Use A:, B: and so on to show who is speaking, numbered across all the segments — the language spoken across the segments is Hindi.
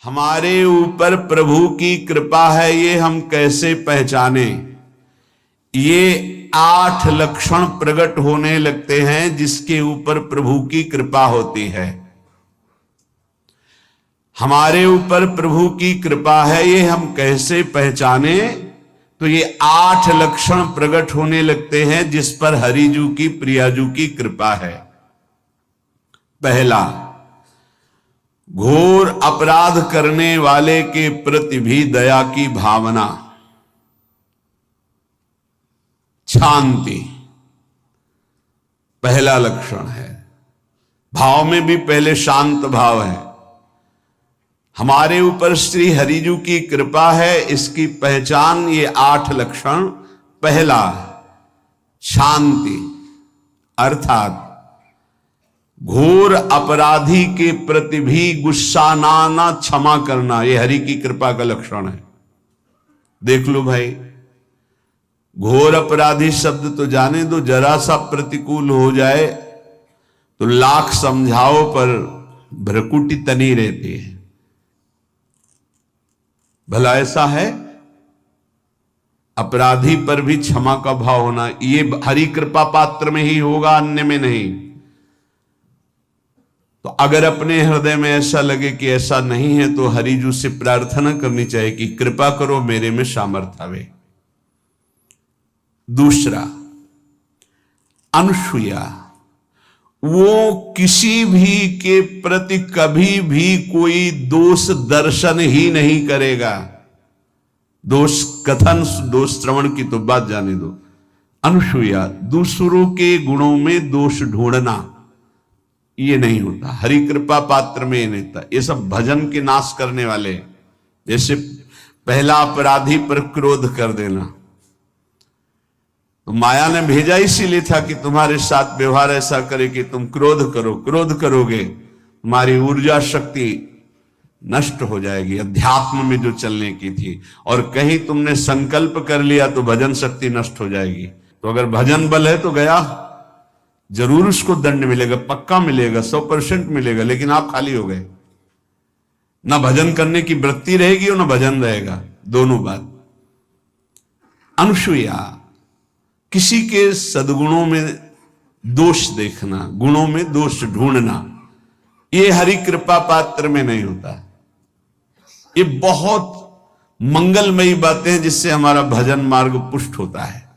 A: हमारे ऊपर प्रभु की कृपा है ये हम कैसे पहचाने। ये 8 लक्षण प्रकट होने लगते हैं जिसके ऊपर प्रभु की कृपा होती है। हमारे ऊपर प्रभु की कृपा है ये हम कैसे पहचाने, तो ये 8 लक्षण प्रकट होने लगते हैं जिस पर हरिजू की प्रियाजू की कृपा है। पहला, घोर अपराध करने वाले के प्रति भी दया की भावना, शांति पहला लक्षण है। भाव में भी पहले शांत भाव है। हमारे ऊपर श्री हरिजू की कृपा है, इसकी पहचान ये 8 लक्षण। पहला, शांति, अर्थात घोर अपराधी के प्रति भी गुस्सा ना क्षमा करना, यह हरि की कृपा का लक्षण है। देख लो भाई, घोर अपराधी शब्द तो जाने दो, जरा सा प्रतिकूल हो जाए तो लाख समझाओ पर भ्रकुटी तनी रहती है। भला ऐसा है? अपराधी पर भी क्षमा का भाव होना, ये हरि कृपा पात्र में ही होगा, अन्य में नहीं। तो अगर अपने हृदय में ऐसा लगे कि ऐसा नहीं है तो हरिजू से प्रार्थना करनी चाहिए कि कृपा करो, मेरे में सामर्थ्य आवे। दूसरा, अनुसूया, वो किसी भी के प्रति कभी भी कोई दोष दर्शन ही नहीं करेगा। दोष कथन, दोष श्रवण की तो बात जाने दो। अनुसूया, दूसरों के गुणों में दोष ढूंढना ये नहीं होता। हरि कृपा पात्र में ये नहीं था। ये सब भजन के नाश करने वाले। जैसे पहला अपराधी पर क्रोध कर देना, तो माया ने भेजा इसीलिए था कि तुम्हारे साथ व्यवहार ऐसा करे कि तुम क्रोध करो। क्रोध करोगे तुम्हारी ऊर्जा शक्ति नष्ट हो जाएगी, अध्यात्म में जो चलने की थी। और कहीं तुमने संकल्प कर लिया तो भजन शक्ति नष्ट हो जाएगी। तो अगर भजन बल है तो गया, जरूर उसको दंड मिलेगा, पक्का मिलेगा, 100% मिलेगा, लेकिन आप खाली हो गए। ना भजन करने की वृत्ति रहेगी और ना भजन रहेगा, दोनों बात। अनुसूया, किसी के सद्गुणों में दोष देखना, गुणों में दोष ढूंढना, ये हरि कृपा पात्र में नहीं होता। ये बहुत मंगलमयी बातें हैं जिससे हमारा भजन मार्ग पुष्ट होता है।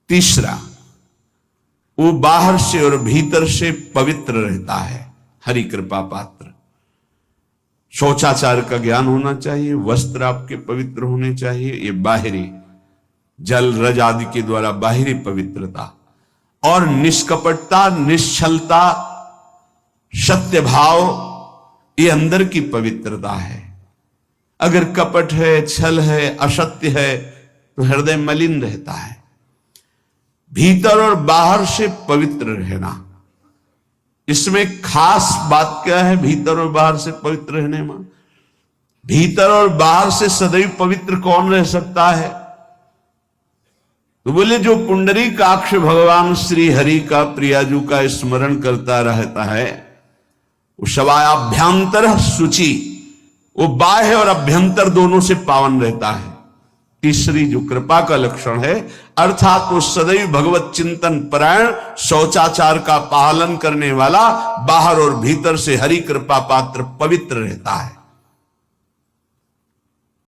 A: तीसरा, वो बाहर से और भीतर से पवित्र रहता है, हरि कृपा पात्र। शौचाचार का ज्ञान होना चाहिए, वस्त्र आपके पवित्र होने चाहिए, ये बाहरी जल रज आदि के द्वारा बाहरी पवित्रता। और निष्कपटता, निश्चलता, सत्य भाव, ये अंदर की पवित्रता है। अगर कपट है, छल है, असत्य है तो हृदय मलिन रहता है। भीतर और बाहर से पवित्र रहना, इसमें खास बात क्या है? भीतर और बाहर से पवित्र रहने में, भीतर और बाहर से सदैव पवित्र कौन रह सकता है? तो बोले जो पुंडरीकाक्ष भगवान श्री हरि का, प्रियाजू का स्मरण करता रहता है, वो शवायाभ्यंतर शुचि, वो बाह्य और अभ्यंतर दोनों से पावन रहता है। तीसरी जो कृपा का लक्षण है, अर्थात वो सदैव भगवत चिंतन परायण, शौचाचार का पालन करने वाला, बाहर और भीतर से हरि कृपा पात्र पवित्र रहता है।